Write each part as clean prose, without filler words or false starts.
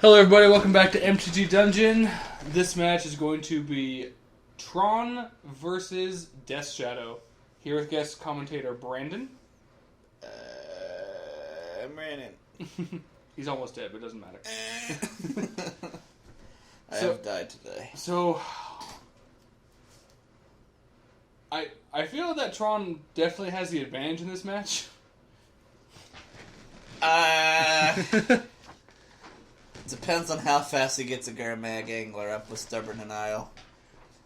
Hello everybody, welcome back to MTG Dungeon. This match is going to be Tron versus Deathshadow. Here with guest commentator Brandon. I'm Brandon. He's almost dead, but it doesn't matter. I have died today. So, I feel that Tron definitely has the advantage in this match. Depends on how fast he gets a Garmag Angler up with Stubborn Denial.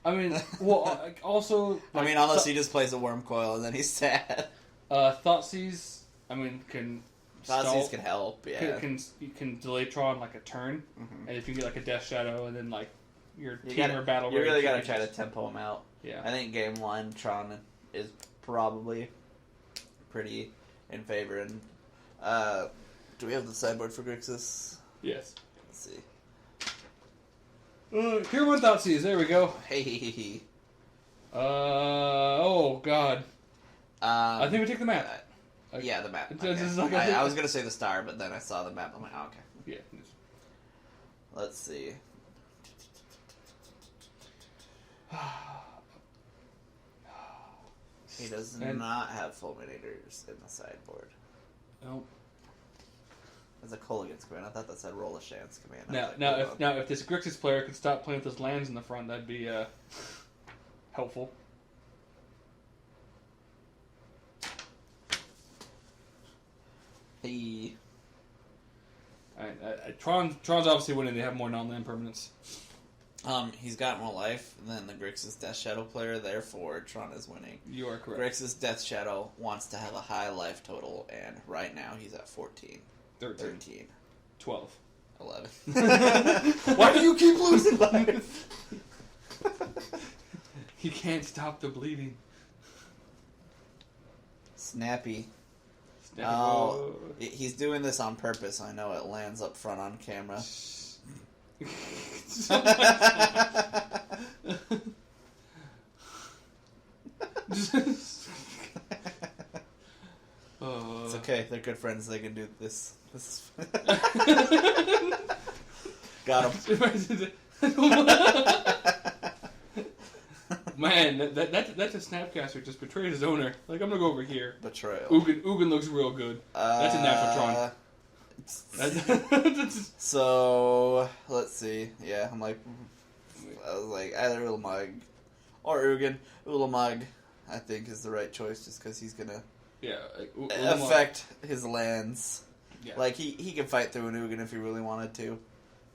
I mean, well, also... I mean, unless he just plays a Worm Coil and then he's sad. Thoughtseize, I mean, can... Thoughtseize can help, yeah. You can delay Tron like a turn, and if you get like a Death Shadow, and then like your team or battle... You really gotta try to tempo him out. Yeah. I think game one, Tron is probably pretty in favor. And do we have the sideboard for Grixis? Yes. Let's see. Here one Thoughtseize, there we go. Hey. Oh god. I think we take the map. Yeah, the map. Okay. I was gonna say the star, but then I saw the map. I'm like, oh, okay. Yeah. Let's see. He does not have fulminators in the sideboard. Nope. There's a Kolaghan's command. I thought that said roll a chance command. Now, if this Grixis player could stop playing with his lands in the front, that'd be helpful. He. Tron's obviously winning. They have more non-land permanents. He's got more life than the Grixis Deathshadow player, therefore Tron is winning. You are correct. Grixis Deathshadow wants to have a high life total, and right now he's at 14. 13. 12. 11. Why do you keep losing life? He can't stop the bleeding. Snappy. Oh, he's doing this on purpose. I know it lands up front on camera. It's okay. They're good friends. They can do this. This is got him. Man, that's a Snapcaster just betrayed his owner. Like, I'm gonna go over here. Betrayal. Ugin looks real good. That's a natural Tron. So let's see. Yeah, I was like either Ulamog or Ugin. Ulamog, I think, is the right choice just because he's gonna affect his lands. Yeah. Like he can fight through an Ugin if he really wanted to,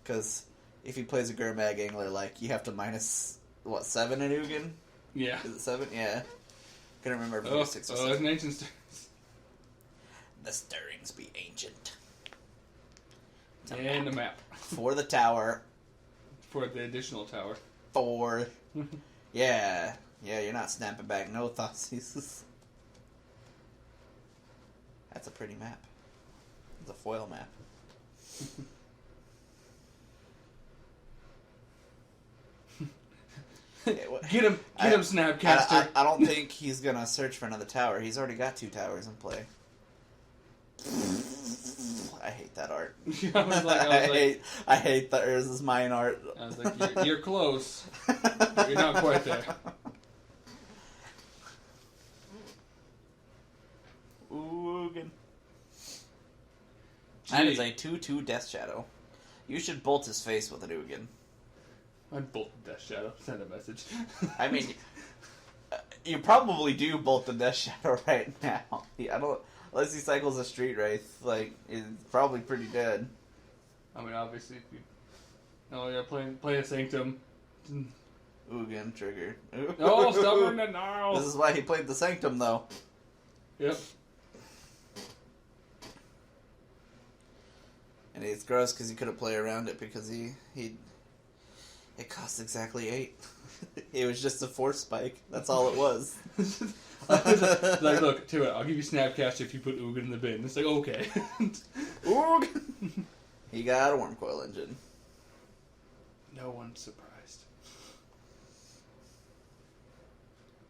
because if he plays a Gurmag Angler, like you have to minus 7 in Ugin. Yeah. Is it 7? Yeah. Couldn't remember if it was 6 or 7. It's an ancient stirrings. The stirrings be ancient. And the map. For the tower. For the additional tower. Yeah, you're not snapping back no Thoughtseize. That's a pretty map. It's a foil map. Get him, Snapcaster. I don't think he's gonna search for another tower. He's already got 2 towers in play. I hate that art. I hate the Urza's Mine art. I was like, you're close. You're not quite there. Ugin. That is a 2/2 Deathshadow. You should bolt his face with an Ugin. I'd bolt the Deathshadow. Send a message. I mean, you probably do bolt the Deathshadow right now. I don't. Unless he cycles a Street Wraith, like, he's probably pretty dead. I mean, obviously, if you... Oh, yeah, play a Sanctum. Ugin trigger. Oh, Stubborn Denial! This is why he played the Sanctum, though. Yep. And it's gross because he couldn't play around it because it costs exactly 8. It was just a force spike. That's all it was. Like, look, to it. I'll give you Snapcaster if you put Ugin in the bin. It's like, okay. Ugin! He got a Worm Coil engine. No one's surprised.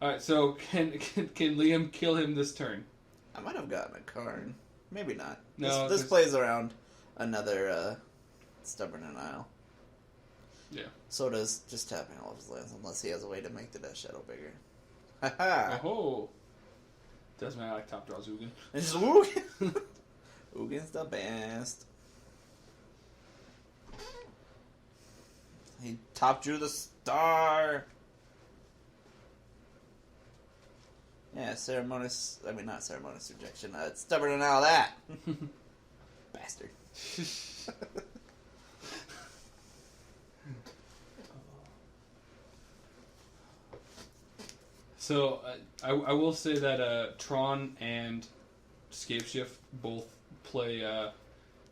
Alright, so can Liam kill him this turn? I might have gotten a card. Maybe not. No, this plays around another Stubborn Denial. Yeah. So does just tapping all of his lands, unless he has a way to make the Deathshadow bigger. Haha! Oh. Doesn't matter, I like top draws Ugin. It's just Ugin! Ugin's the best. He top drew the star! Yeah, ceremonious... I mean, not ceremonious rejection. It's Stubborn Denial that! Bastard. So, I will say that Tron and Scapeshift both play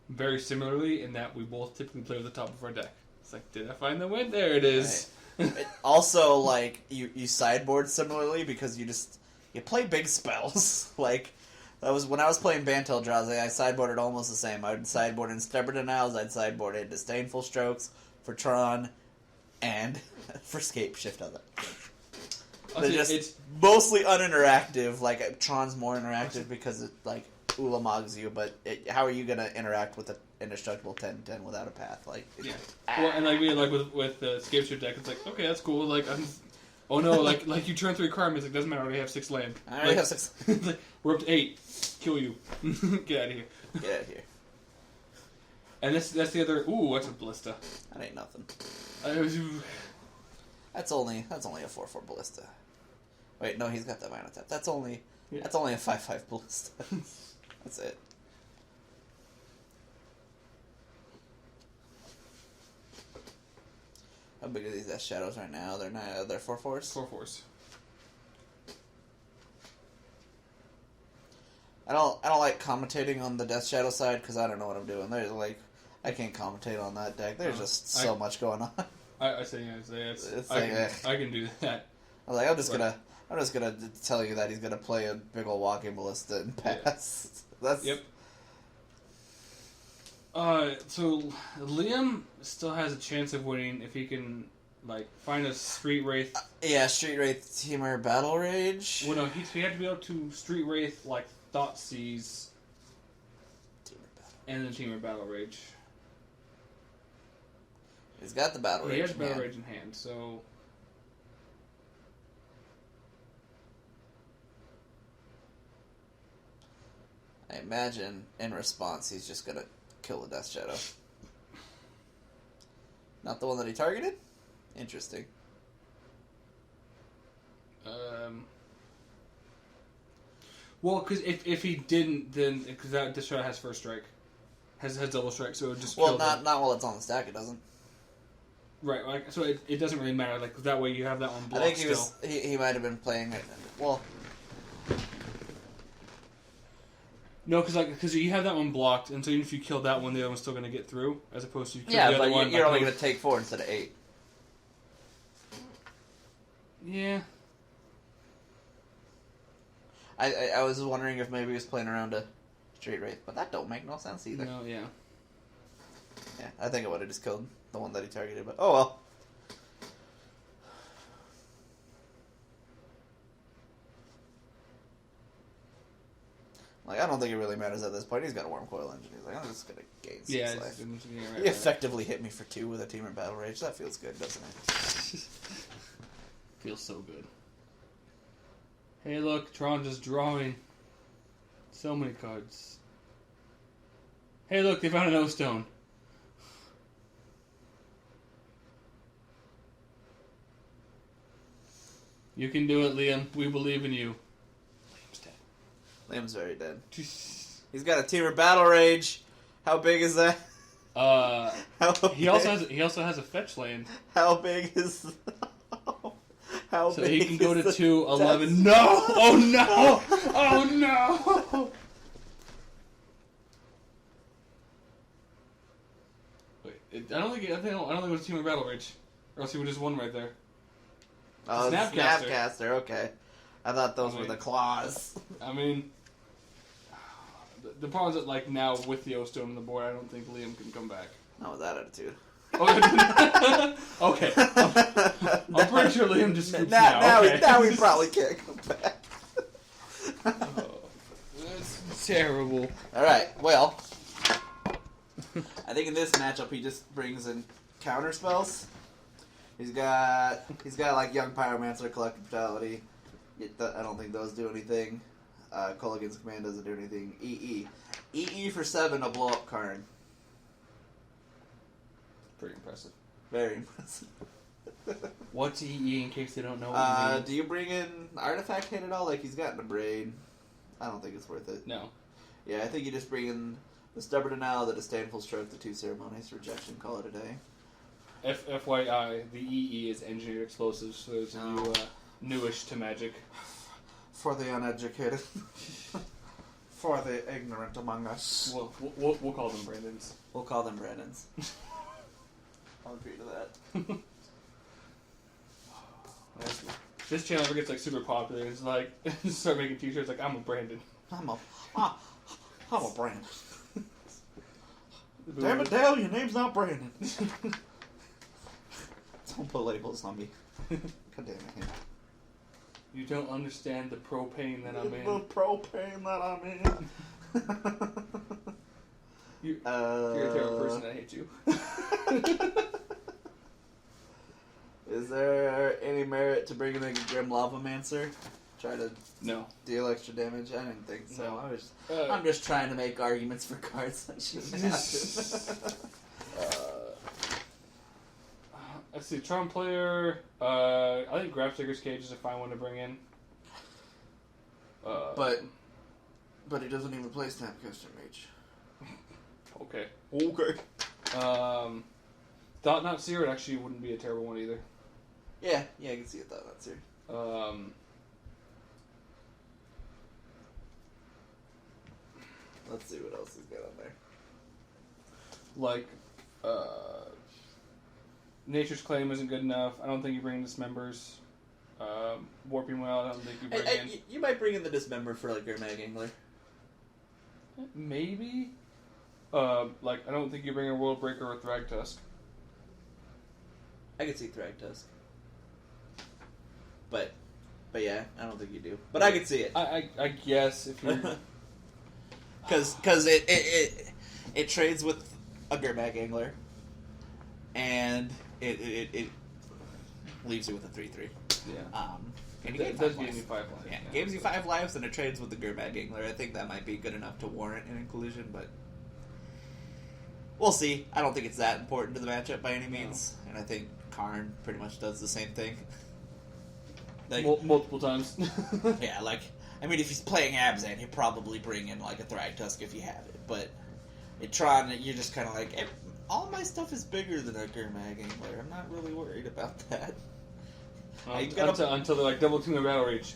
very similarly in that we both typically play with the top of our deck. It's like, did I find the win? There it is. Right. Also, like, you sideboard similarly because you play big spells. Like, that was when I was playing Bantel Eldrazi, I sideboarded almost the same. I would sideboard in Stubborn Denials, I'd sideboard in Disdainful Strokes for Tron, and for Scapeshift of that. They're just mostly uninteractive. Like, Tron's more interactive because it, like, Ulamogs you, but how are you going to interact with an indestructible 10/10 without a path? Like, yeah. Well, and like, with the Scapeshift deck, it's like, okay, that's cool. Like, oh no, like you turn 3 requirements, it doesn't matter, I already have 6 land. I already have 6. Like, we're up to 8. Kill you. Get out of here. Get out of here. And that's the other... Ooh, what's a Ballista? That ain't nothing. That's only a 4/4 Ballista. Wait, no, he's got that mana tap. That's only a 5/5 Ballista. That's it. How big are these Deathshadows right now? They're 4/4s? 4/4s. I don't like commentating on the Deathshadow side because I don't know what I'm doing. There's like, I can't commentate on that deck. There's just so much going on. I say I can do that. I was like, I'm just gonna tell you that he's gonna play a big old walking ballista and pass. Yeah. That's yep. So Liam still has a chance of winning if he can like find a Street Wraith. Yeah, Street Wraith Teamer Battle Rage. Well, no, he had to be able to Street Wraith like Thought Seize, and then Teamer Battle Rage. He's got the Battle Rage. He has Battle Rage in hand, so. I imagine in response he's just gonna kill the Deathshadow. Not the one that he targeted? Interesting. Well, because if he didn't, then because that Deathshadow has first strike, has double strike, so it would just kill not while it's on the stack. It doesn't. Right, like so it doesn't really matter. Like that way you have that one blocked. I think he might have been playing it. Well. No, because you have that one blocked, and so even if you kill that one, the other one's still going to get through, as opposed to the other one. You're only going to take 4 instead of 8. Yeah. I was wondering if maybe he was playing around a Street Wraith, but that don't make no sense either. No, yeah. Yeah, I think it would have just killed the one that he targeted, but oh well. Like, I don't think it really matters at this point. He's got a Worm Coil Engine. He's like, I'm just going to gain 6 life. He effectively hit me for 2 with a Teamer Battle Rage. That feels good, doesn't it? Feels so good. Hey, look, Tron just drawing so many cards. Hey, look, they found an O-Stone. You can do it, Liam. We believe in you. Liam's very dead. He's got a Teamer Battle Rage. How big is that? He also has a fetch land. How big is? How so big he can go to 2, 11. No! Oh no! Oh no! Wait, I don't think it was Teamer Battle Rage, or else he would just won right there. Oh, Snapcaster. Okay. I thought those were the claws. I mean, the problem is that, like, now with the O-Stone on the board, I don't think Liam can come back. Not with that attitude. Okay. I'm pretty sure Liam just scoops now. Now we probably can't come back. Oh, that's terrible. Alright, well. think in this matchup he just brings in counter spells. He's got like Young Pyromancer, Collective Fatality. I don't think those do anything. Kolaghan's Command doesn't do anything. EE for 7 to blow up Karn. Pretty impressive. Very impressive. What's EE in case they don't know what it means? Do you bring in Artifact Hit at all? Like, he's got a braid. I don't think it's worth it. No. Yeah, I think you just bring in the Stubborn Denial, the Disdainful Stroke, the 2 Ceremonious Rejection, call it a day. FYI, the EE is Engineered Explosives, so those of you newish to Magic. For the uneducated. For the ignorant among us. We'll call them Brandons. We'll call them Brandons. I'll agree to that. This channel ever gets like super popular. It's like start making t-shirts like I'm a Brandon. I'm a Brandon. Damn it, Dale, your name's not Brandon. Don't put labels on me. God damn it. You don't understand the propane that I'm in. The propane that I'm in. You're a terrible person. I hate you. Is there any merit to bringing in a Grim Lavamancer? Try to deal extra damage? I didn't think so. No. I'm just trying to make arguments for cards that shouldn't happen. Let's see, Tron player. I think Grabsticker's Cage is a fine one to bring in. But he doesn't even play Snapcaster Mage. Okay. Thought Not Seared actually wouldn't be a terrible one either. Yeah, I can see it. Thought Not Seared. Let's see what else he's got on there. Like, Nature's Claim isn't good enough. I don't think you bring in Dismembers. Warping Well, I don't think you bring in. You might bring in the Dismember for like your Mag Angler. Maybe. Like, I don't think you bring a World Breaker or Thragtusk. I could see Thragtusk. But yeah, I don't think you do. But I could see it. I guess if you... Because it trades with a Gurmag Angler, and it leaves you with a 3/3. Yeah. And it does give you 5 lives. Yeah, gives you 5 lives, and it trades with the Gurmag Angler. I think that might be good enough to warrant an inclusion, but we'll see. I don't think it's that important to the matchup by any means, and I think Karn pretty much does the same thing. Like, multiple times. Yeah, like, I mean, if he's playing Abzan, he'd probably bring in, like, a Thragtusk if you have it, but in Tron, you're just kind of like, all my stuff is bigger than a Gurmag Angler. I'm not really worried about that. Until they're like double team the Battle Rage.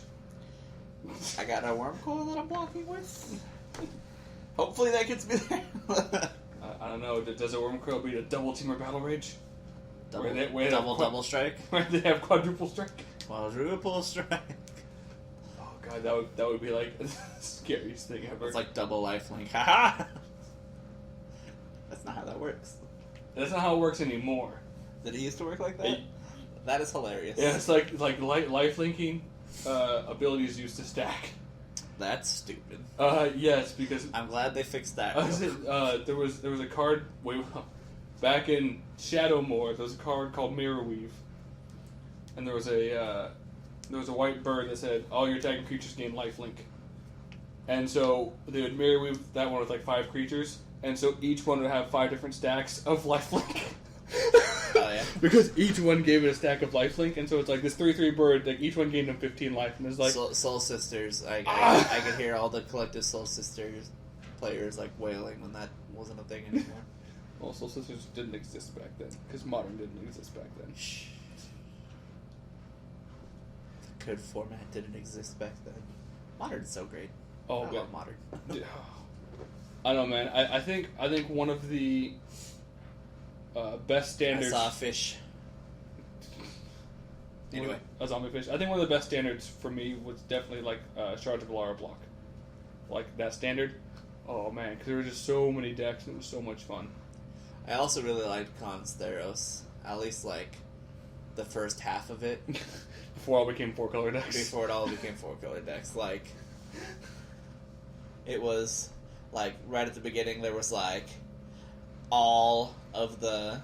I got a Wormcoil that I'm blocking with. Hopefully that gets me there. I don't know. Does a Wormcoil beat a double team or Battle Rage? Double strike? Where they have quadruple strike? Quadruple strike. Oh god, that would be like the scariest thing ever. It's like double lifelink. Haha! That's not how that works. That's not how it works anymore. Did it used to work like that? That is hilarious. Yeah, it's like lifelinking abilities used to stack. That's stupid. Yes, because I'm glad they fixed that. There was a card back in Shadowmoor. There was a card called Mirror Weave, and there was a white bird that said all your attacking creatures gain lifelink, and so they would Mirror Weave that one with like 5 creatures, and so each one would have 5 different stacks of lifelink. Oh, yeah. Because each one gave it a stack of lifelink, and so it's like this 3/3 bird. Like each one gained them 15 life, and it's like Soul Sisters. I could hear all the collective Soul Sisters players like wailing when that wasn't a thing anymore. Well, Soul Sisters didn't exist back then because Modern didn't exist back then. Shh. The code format didn't exist back then. Modern's so great. Oh, I love Modern. I don't know, man. I think one of the best standards. I saw a fish. Anyway, a zombie fish. I think one of the best standards for me was definitely like Shards of Alara block, like that standard. Oh man, because there were just so many decks and it was so much fun. I also really liked Khans Theros. At least like the first half of it. Before it all became 4-color decks. Before it all became 4-color decks, like it was like right at the beginning there was like all of the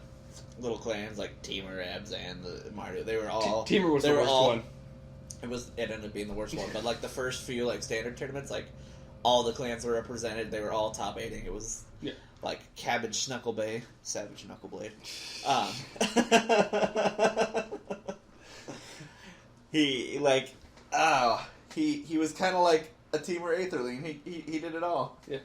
little clans, like Teamer, Abs, and the Mario, they were all... Teamer was the worst one. It ended up being the worst one, but like the first few like standard tournaments, like all the clans were represented. They were all top 8ing. It was like Cabbage Knucklebay, Savage Knuckleblade. He like he was kind of like a Teamer Aetherling. He did it all. Yeah.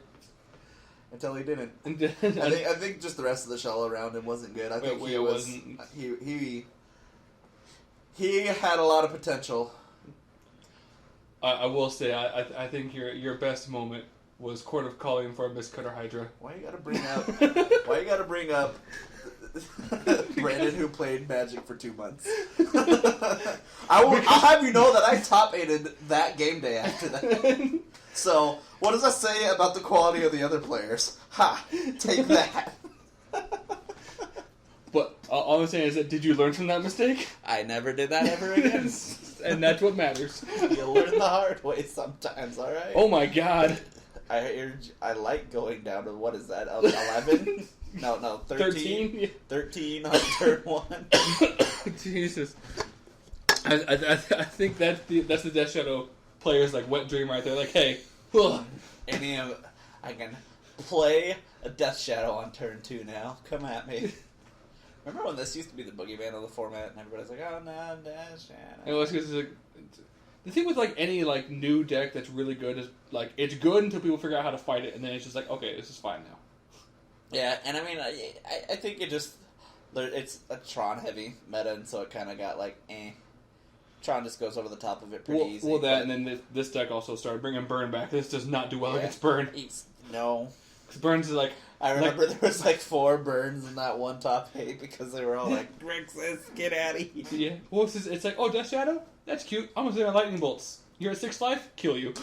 Until he didn't. I think just the rest of the shell around him wasn't good. I think he had a lot of potential. I will say, I think your best moment was Court of Calling for Miss Cutter Hydra. Why you gotta bring up Brandon, who played Magic for 2 months? I'll have you know that I top 8'd that game day after that. So, what does that say about the quality of the other players? Ha! Take that. But all I'm saying is that, did you learn from that mistake? I never did that ever again. And that's what matters. You learn the hard way sometimes, alright? Oh my god. I like going down to, what is that, 11? No, 13? 13 on turn 1. Jesus. I think that's the Deathshadow player's like wet dream right there. Like, hey, I can play a Deathshadow on turn 2 now. Come at me. Remember when this used to be the boogeyman of the format, and everybody's like, "Oh no, Deathshadow." It was because the thing with like any like new deck that's really good is like it's good until people figure out how to fight it, and then it's just like, okay, this is fine now. Yeah, and I mean, I think it's a Tron heavy meta, and so it kind of got like, Tron just goes over the top of it pretty easy. Well, that, and then this deck also started bringing Burn back. This does not do well against Burn. No. Because Burns is like... I remember there was like 4 Burns in that one top 8 because they were all like, Grixis, get out of here. Yeah. Well, it's like, oh, Deathshadow? That's cute. I'm going to say my lightning bolts. You're at 6 life? Kill you.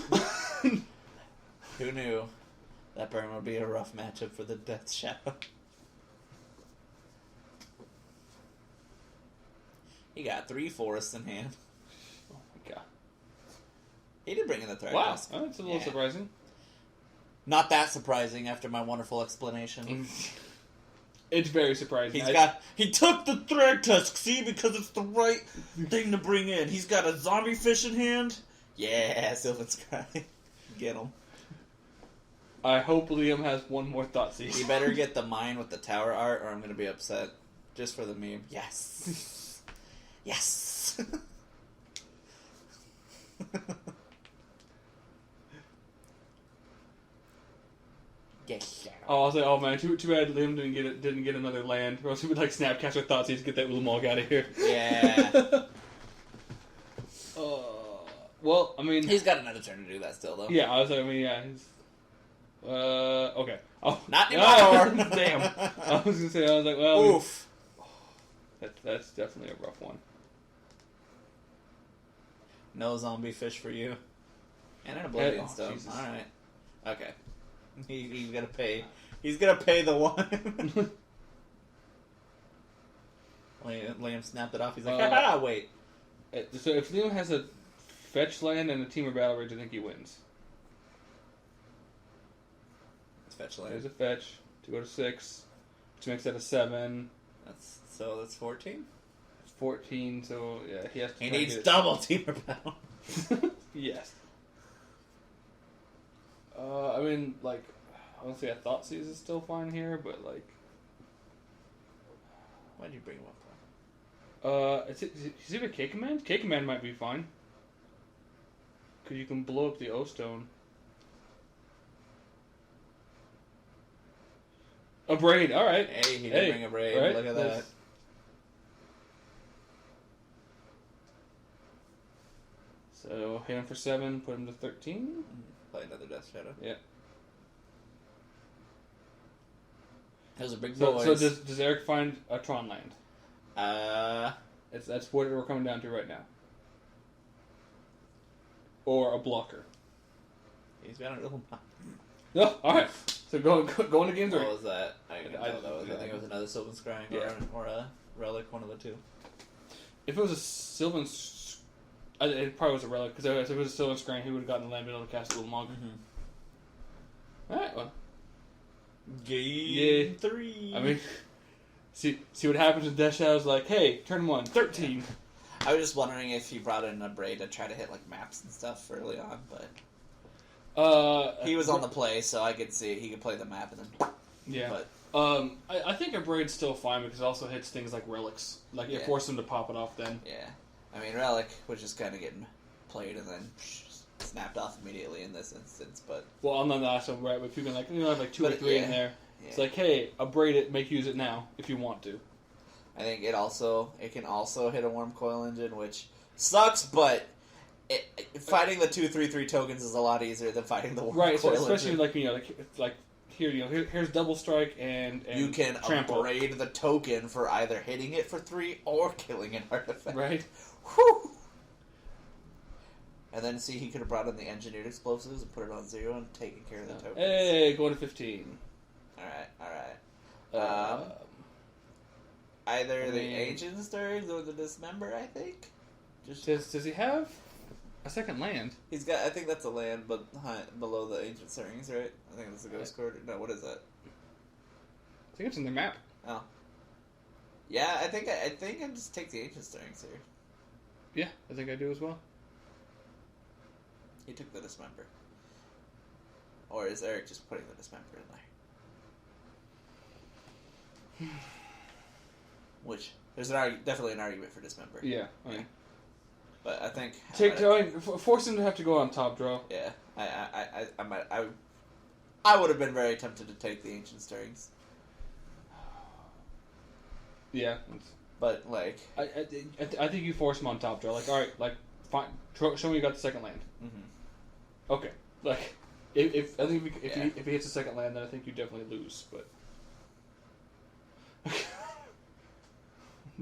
Who knew that Burn would be a rough matchup for the Deathshadow? He got 3 forests in hand. Oh my god. He did bring in the threat. Wow, that's a little surprising. Not that surprising after my wonderful explanation. It's very surprising. He took the thread tusk, see, because it's the right thing to bring in. He's got a zombie fish in hand. Yeah, Sylvan Scry. Get him. I hope Liam has one more Thoughtseize. He better get the mine with the tower art, or I'm going to be upset. Just for the meme. Yes. Yes. Oh, I was like, oh man, too bad Liam didn't get another land. Or else he would like Snapcaster Thoughtseize to get that Ulamog out of here. Yeah. Well, I mean, he's got another turn to do that still, though. Yeah, I was like, I mean, yeah. Okay. Oh, not anymore. Damn. I was gonna say, I was like, well, oof. That's definitely a rough one. No zombie fish for you. And an Oblivion Stone. Jesus. Alright. Okay. He's gonna pay. He's gonna pay the one. Liam snapped it off. He's like, wait. So if Liam has a fetch land and a team of battle rage, I think he wins. It's fetch land. There's a fetch to go to 6, which makes that a 7. That's 14. 14. So yeah, he has to. He needs double team of battle. Yes. I mean, like, honestly, I thought Thoughtseize is still fine here, but like, why'd you bring him up? Is it a K command? K command might be fine. Because you can blow up the O stone. A braid, alright. Hey, he did bring a braid. Right? Look at that. So, hit him for 7, put him to 13. Play another Deathshadow. Yeah. Those are big boys. So does Eric find a Tron land? That's what we're coming down to right now. Or a blocker. He's got a little. No, alright. So go into game 3. What was that? I think it was another Sylvan Scrying or a Relic, one of the two. If it was a Sylvan... it probably was a Relic, because if it was a Sylvan Scrying, he would have gotten the land, been able to cast a little Mog. Mm-hmm. Alright, well. Game 3. I mean, see what happens with Deathshadow's like, hey, turn 1, 13. I was just wondering if he brought in a Braid to try to hit like maps and stuff early on, but he was on the play, so I could see he could play the map and then. Yeah. But I think a Braid's still fine because it also hits things like relics. Like it forces him to pop it off then. yeah, I mean Relic was just kind of getting played and then snapped off immediately in this instance, but on the last one, right? If you can have like 2 or 3 in there, it's like, hey, a Braid it, make use it now if you want to. I think it can also hit a Worm Coil Engine, which sucks, but fighting the 2/3/3 tokens is a lot easier than fighting the Worm Coil Engine. Right, especially Engine. Here's Double Strike and you can trample. upgrade the token for either hitting it for 3 or killing an artifact. Right. Whew. And then he could have brought in the engineered explosives and put it on 0 and taken care of the tokens. Hey, going to 15. Alright. Either the Ancient Stirrings or the Dismember, I think. Does he have a second land? He's got. I think that's a land, but below the Ancient Stirrings, right? I think that's the Ghost Quarter. No, what is that? I think it's in their map. Oh. Yeah, I think I just take the Ancient Stirrings here. Yeah, I think I do as well. He took the Dismember. Or is Eric just putting the Dismember in there? Which there's definitely an argument for Dismember. Yeah, I mean, but I think force him to have to go on top draw. Yeah, I would have been very tempted to take the Ancient Stirrings. Yeah, but like I think you force him on top draw. Like, all right, like fine, show me you got the second land. Mm-hmm. Okay, like if he hits the second land, then I think you definitely lose. But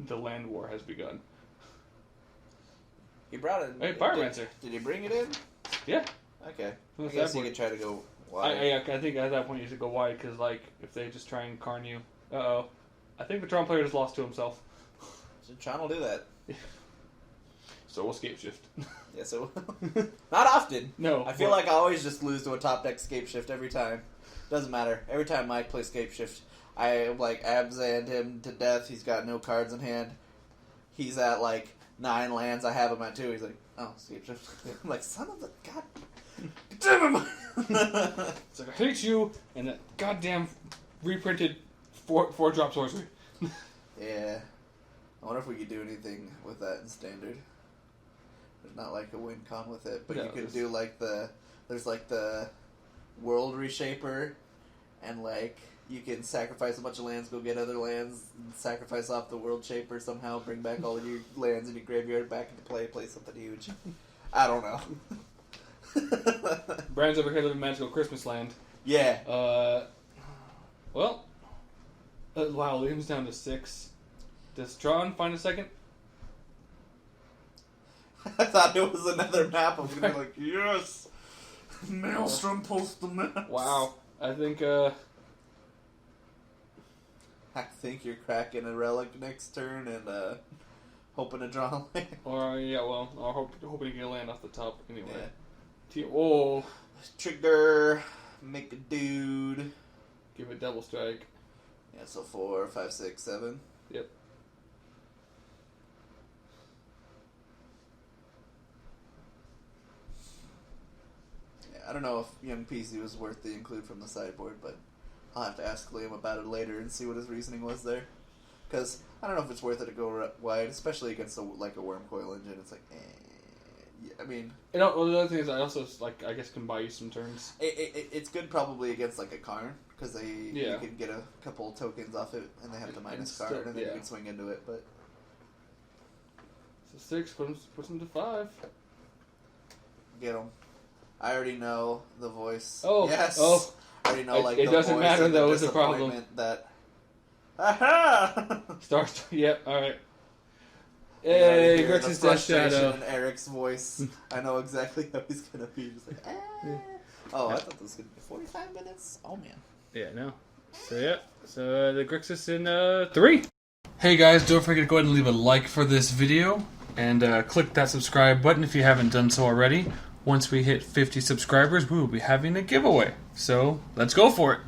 the land war has begun. He brought it. Hey, Pyromancer. Did he bring it in? Yeah. Okay. I guess he could try to go wide. I think at that point you should go wide because, like, if they just try and Karn you, I think the Tron player just lost to himself. So Tron will do that. So we'll scape shift. Yeah, so not often. No. I feel like I always just lose to a top deck scape shift every time. Doesn't matter. Every time I play scape shift, I like Abzan him to death. He's got no cards in hand. He's at like 9 lands. I have him at 2. He's like, oh, scape shift. I'm like, son of a god damn him. It's like, I hate you and that goddamn reprinted 4-drop sorcery. Yeah. I wonder if we could do anything with that in standard. There's not like a win con with it, but you could do like there's like the world reshaper, and like you can sacrifice a bunch of lands, go get other lands, and sacrifice off the world shaper somehow, bring back all of your lands in your graveyard back into play something huge. I don't know. Brand's over here living magical Christmas land. Yeah. Wow, Liam's down to 6. Does Tron find a second? I thought it was another map. I was gonna be like, yes! Maelstrom post the map. Wow. I think you're cracking a relic next turn and hoping to draw a land. Or hoping to get a land off the top anyway. Yeah. Oh. Trigger, make a dude. Give it double strike. Yeah, so 4, 5, 6, 7. Yep. I don't know if Young PC was worth the include from the sideboard, but I'll have to ask Liam about it later and see what his reasoning was there. Because I don't know if it's worth it to go wide, especially against a Worm Coil Engine. It's like, yeah, I mean... You know, the other thing is I also, I guess can buy you some turns. It's good probably against like a Karn, because you can get a couple tokens off it, and they have to minus Karn, and then you can swing into it, but... So 6, puts him to 5. Get him. I already know the voice. Oh, yes. Oh, I already know it doesn't matter though. It's a problem. That. Aha! Start. Yep. All right. Hey, Grixis Deathshadow. In Eric's voice. I know exactly how he's gonna be. Just like, ah. Oh, I thought this was gonna be 45 minutes. Oh man. Yeah. No. So yeah. So the Grixis in 3. Hey guys, don't forget to go ahead and leave a like for this video and click that subscribe button if you haven't done so already. Once we hit 50 subscribers, we will be having a giveaway. So, let's go for it.